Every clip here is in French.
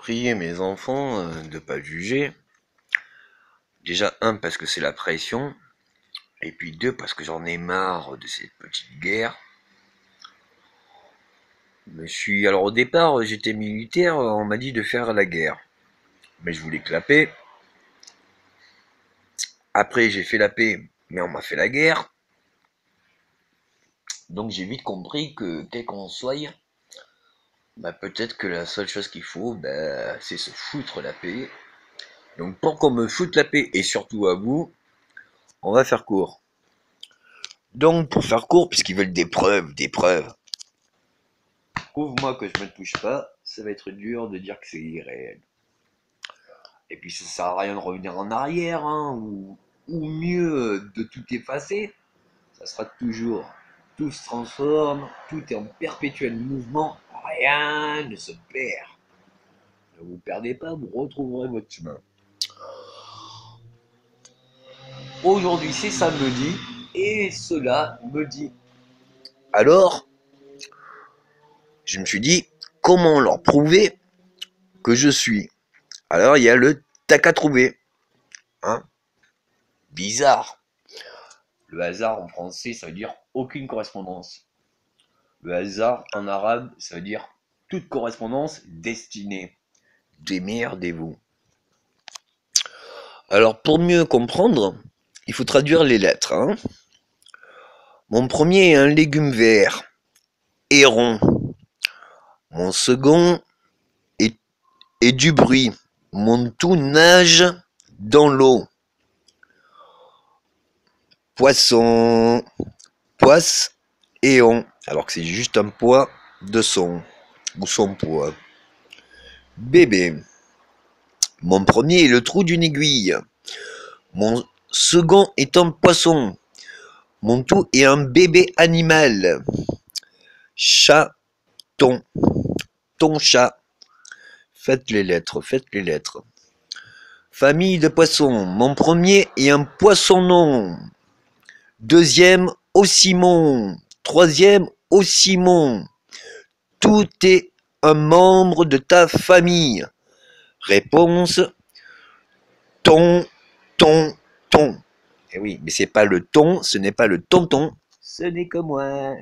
prier mes enfants de pas juger. Déjà, un, parce que c'est la pression. Et puis deux, parce que j'en ai marre de cette petite guerre. Alors au départ, j'étais militaire, on m'a dit de faire la guerre. Mais je voulais que la paix. Après, j'ai fait la paix, mais on m'a fait la guerre. Donc j'ai vite compris que, quel qu'on soit, peut-être que la seule chose qu'il faut, c'est se foutre la paix. Donc pour qu'on me foute la paix, et surtout à vous, on va faire court. Donc pour faire court, puisqu'ils veulent des preuves, prouve-moi que je me touche pas, ça va être dur de dire que c'est irréel. Et puis ça sert à rien de revenir en arrière, hein, ou mieux de tout effacer. Ça sera toujours, tout se transforme, tout est en perpétuel mouvement, rien ne se perd. Ne vous perdez pas, vous retrouverez votre chemin. Aujourd'hui c'est samedi, et cela me dit. Alors, je me suis dit, comment leur prouver que je suis? Alors il y a le tac à trouver. Hein? Bizarre. Le hasard en français, ça veut dire aucune correspondance. Le hasard en arabe, ça veut dire toute correspondance destinée. Démerdez-vous. Alors pour mieux comprendre, il faut traduire les lettres. Hein. Mon premier est un légume vert, et rond. Mon second est du bruit. Mon tout nage dans l'eau. Poisson, poisse et on. Alors que c'est juste un poids de son, ou son poids. Bébé. Mon premier est le trou d'une aiguille. Mon second est un poisson. Mon tout est un bébé animal. Chaton. Ton chat. Faites les lettres, faites les lettres. Famille de poissons. Mon premier est un poisson-nom. Deuxième, Ossimon. Troisième, Ossimon. Tout est un membre de ta famille. Réponse, ton, ton, ton. Eh oui, mais c'est pas le ton, ce n'est pas le tonton, ce n'est que moi.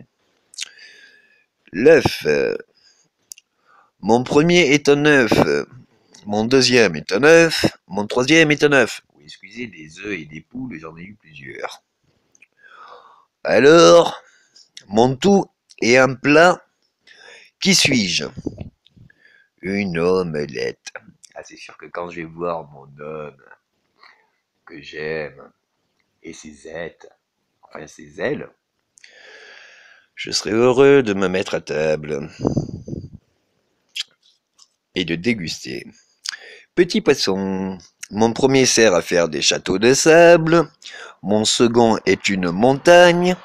L'œuf. Mon premier est un œuf. Mon deuxième est un œuf. Mon troisième est un œuf. Oui, excusez, des œufs et des poules, j'en ai eu plusieurs. Alors, mon tout est un plat. Qui suis-je? Une omelette. Ah, c'est sûr que quand je vais voir mon homme que j'aime et ses ailes, je serai heureux de me mettre à table et de déguster. Petit poisson. Mon premier sert à faire des châteaux de sable. Mon second est une montagne.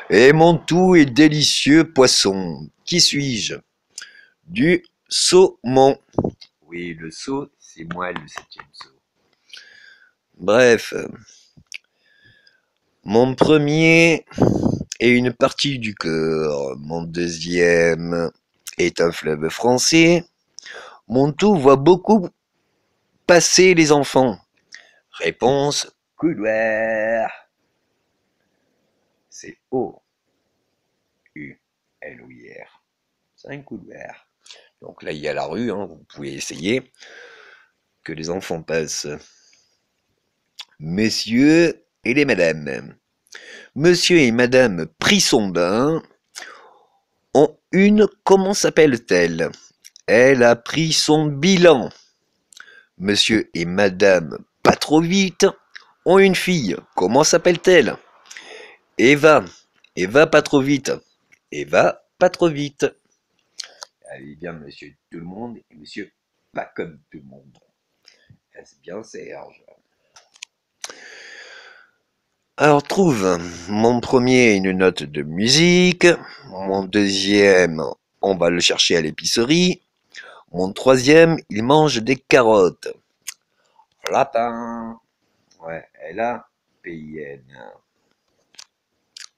Et mon tout est délicieux poisson. Qui suis-je? Du saumon. Oui, le saut, c'est moi le septième saut. Bref. Mon premier est une partie du corps. Mon deuxième est un fleuve français. Mon tout voit beaucoup passer les enfants. Réponse, couloir. C'est O-U-L-O-I-R. C'est un couloir. Donc là, il y a la rue, hein, vous pouvez essayer. Que les enfants passent. Messieurs et les madames. Monsieur et madame Prissondin ont une, comment s'appelle-t-elle? Elle a pris son bilan. Monsieur et madame Pas trop vite ont une fille. Comment s'appelle-t-elle? Eva. Eva pas trop vite. Eva pas trop vite. Allez bien monsieur tout le monde et monsieur pas comme tout le monde. Est-ce bien Serge? Alors trouve, mon premier une note de musique, mon deuxième on va le chercher à l'épicerie, mon troisième il mange des carottes. Lapin. Ouais, elle a PIN.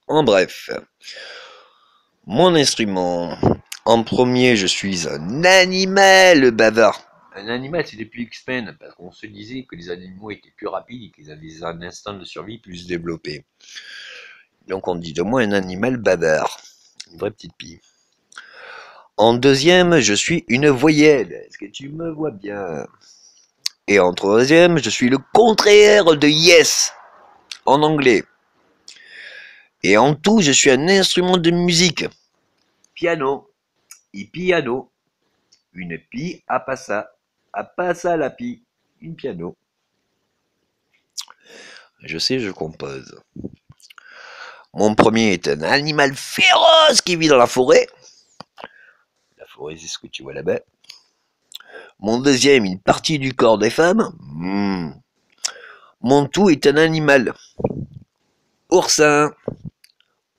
En bref, mon instrument. En premier, je suis un animal bavard. Un animal, c'était plus X-Men, parce qu'on se disait que les animaux étaient plus rapides et qu'ils avaient un instinct de survie plus développé. Donc on dit de moi un animal bavard. Une vraie petite pie. En deuxième, je suis une voyelle. Est-ce que tu me vois bien? Et en troisième, je suis le contraire de yes en anglais. Et en tout, je suis un instrument de musique. Piano. Et piano. Une pie à passa la pie. Une piano. Je sais, je compose. Mon premier est un animal féroce qui vit dans la forêt. La forêt, c'est ce que tu vois là-bas. Mon deuxième, une partie du corps des femmes. Mon tout est un animal. Oursin,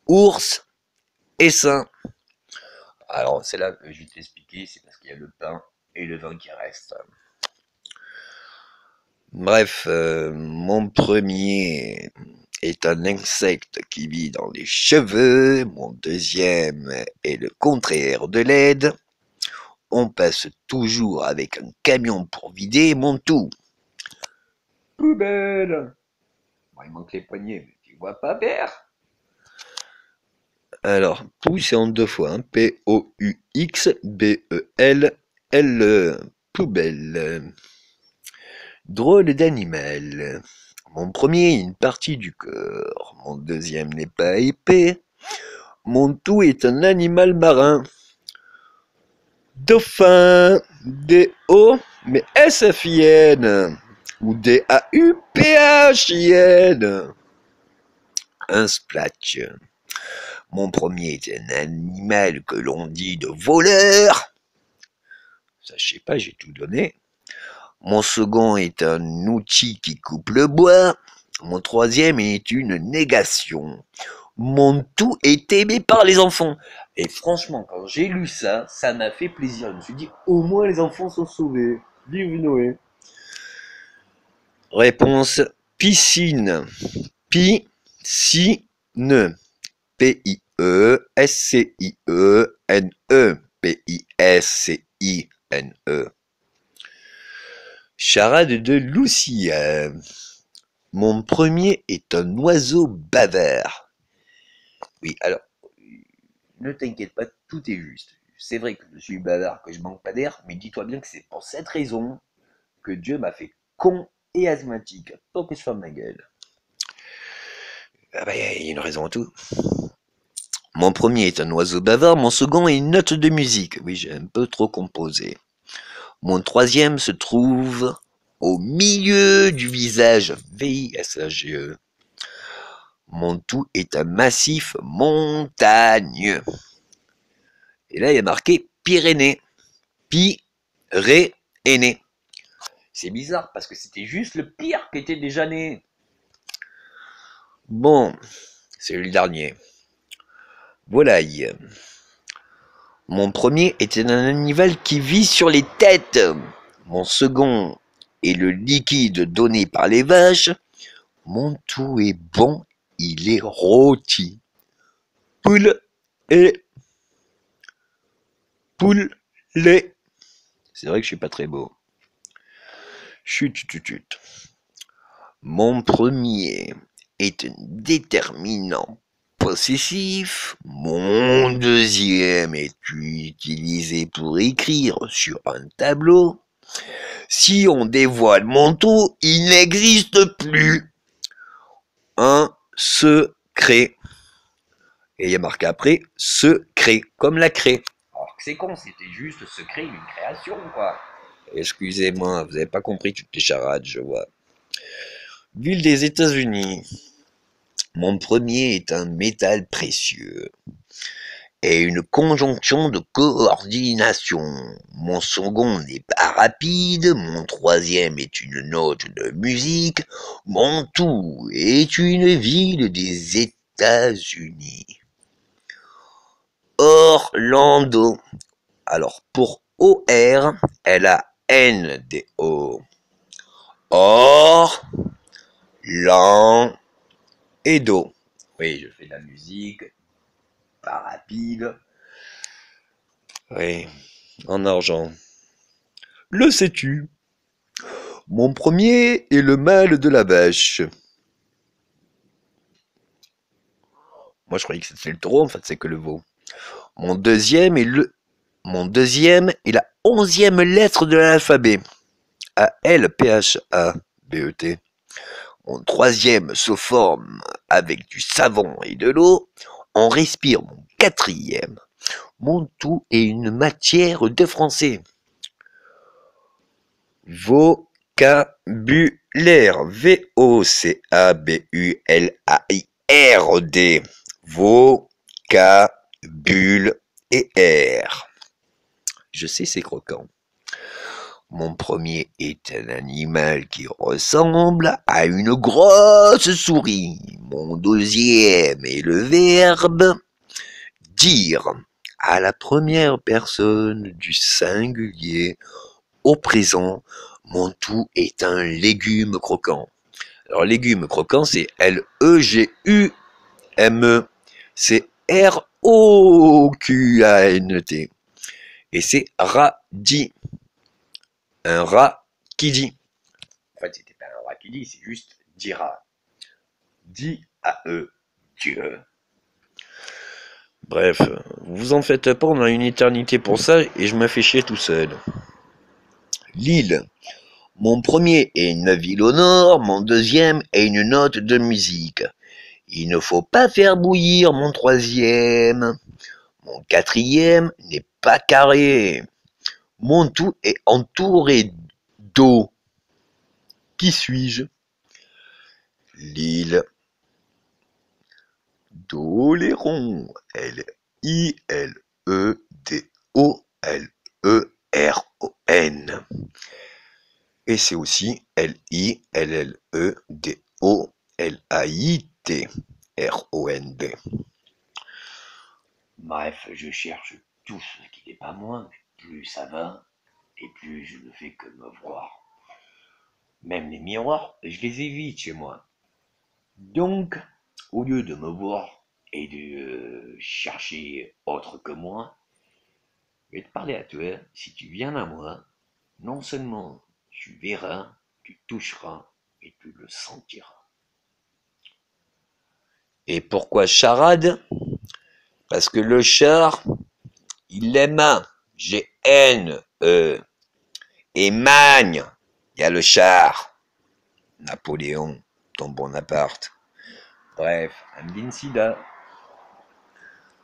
ours et sain. Alors, c'est là que je vais t'expliquer, c'est parce qu'il y a le pain et le vin qui restent. Bref, mon premier est un insecte qui vit dans les cheveux. Mon deuxième est le contraire de l'aide. On passe toujours avec un camion pour vider mon tout. Poubelle. Bon, il manque les poignets, mais tu vois pas faire. Alors, pou c'est en deux fois, hein. P-O-U-X-B-E-L-L. Poubelle. Drôle d'animal. Mon premier est une partie du corps. Mon deuxième n'est pas épais. Mon tout est un animal marin. Dauphin. D-O, mais S-F-I-N. Ou D-A-U-P-H-I-N. Un splatch. Mon premier est un animal que l'on dit de voleur. Ça, je sais pas, j'ai tout donné. Mon second est un outil qui coupe le bois. Mon troisième est une négation. Mon tout est aimé par les enfants. Et franchement, quand j'ai lu ça, ça m'a fait plaisir. Je me suis dit, au moins les enfants sont sauvés. Vive Noé. Réponse, piscine. Piscine. P-I-E-S-C-I-E-N-E. P-I-S-C-I-N-E. Charade de Lucia. Mon premier est un oiseau bavard. Oui, alors, ne t'inquiète pas, tout est juste. C'est vrai que je suis bavard, que je manque pas d'air, mais dis-toi bien que c'est pour cette raison que Dieu m'a fait con et asthmatique, pour que je ferme ma gueule. Ah bah, y a une raison à tout. Mon premier est un oiseau bavard, mon second est une note de musique. Oui, j'ai un peu trop composé. Mon troisième se trouve au milieu du visage, V-I-S-A-G-E. Mon tout est un massif montagneux. Et là, il y a marqué Pyrénées. Pyrénées. C'est bizarre parce que c'était juste le pire qui était déjà né. Bon, c'est le dernier. Volaille. Mon premier était un animal qui vit sur les têtes. Mon second est le liquide donné par les vaches. Mon tout est bon, il est rôti. Poule et poulet. C'est vrai que je suis pas très beau. Chut, chut, chut. Mon premier est un déterminant possessif. Mon deuxième est utilisé pour écrire sur un tableau. Si on dévoile mon tout, il n'existe plus. Un secret. Et il y a marqué après, secret, comme la craie. Alors que c'est con, c'était juste secret, une création, quoi. Excusez-moi, vous n'avez pas compris toutes les charades, je vois. Ville des États-Unis. Mon premier est un métal précieux et une conjonction de coordination. Mon second n'est pas rapide, mon troisième est une note de musique, mon tout est une ville des États-Unis. Orlando. Alors pour OR, elle a N-D-O. Or, lan et do. Oui, je fais de la musique, pas rapide. Oui, en argent. Le sais-tu? Mon premier est le mâle de la vache. Moi, je croyais que c'était le taureau, en fait, c'est que le veau. Mon deuxième est Mon deuxième est la 11e lettre de l'alphabet. A-L-P-H-A-B-E-T. Mon troisième se forme avec du savon et de l'eau. On respire mon quatrième. Mon tout est une matière de français. Vocabulaire. V-O-C-A-B-U-L-A-I-R-D. Vocabulaire. Je sais, c'est croquant. Mon premier est un animal qui ressemble à une grosse souris. Mon deuxième est le verbe dire à la première personne du singulier au présent. Mon tout est un légume croquant. Alors légume croquant, c'est L-E-G-U-M-E. C'est R-O-Q-A-N-T. Et c'est radis. Un rat qui dit. En fait, c'était pas un rat qui dit, c'est juste dira. D-A-E. Dieu. Bref, vous en faites pas, on a une éternité pour ça et je me fais chier tout seul. Lille. Mon premier est une ville au nord, mon deuxième est une note de musique. Il ne faut pas faire bouillir mon troisième. Mon quatrième n'est pas carré. Mon tout est entouré d'eau. Qui suis-je? Lille. Doléron. L-I-L-E-D-O-L-E-R-O-N. Et c'est aussi L-I-L-L-E-D-O-L-A-I-T-R-O-N-D. Bref, je cherche tout ce qui n'est pas moi, plus ça va, et plus je ne fais que me voir. Même les miroirs, je les évite chez moi. Donc, au lieu de me voir et de chercher autre que moi, je vais te parler à toi. Si tu viens à moi, non seulement tu verras, tu toucheras et tu le sentiras. Et pourquoi charade? Parce que le char, il aime G-N-E. Et Magne, il y a le char. Napoléon, ton Bonaparte. Bref, Amdine Sida.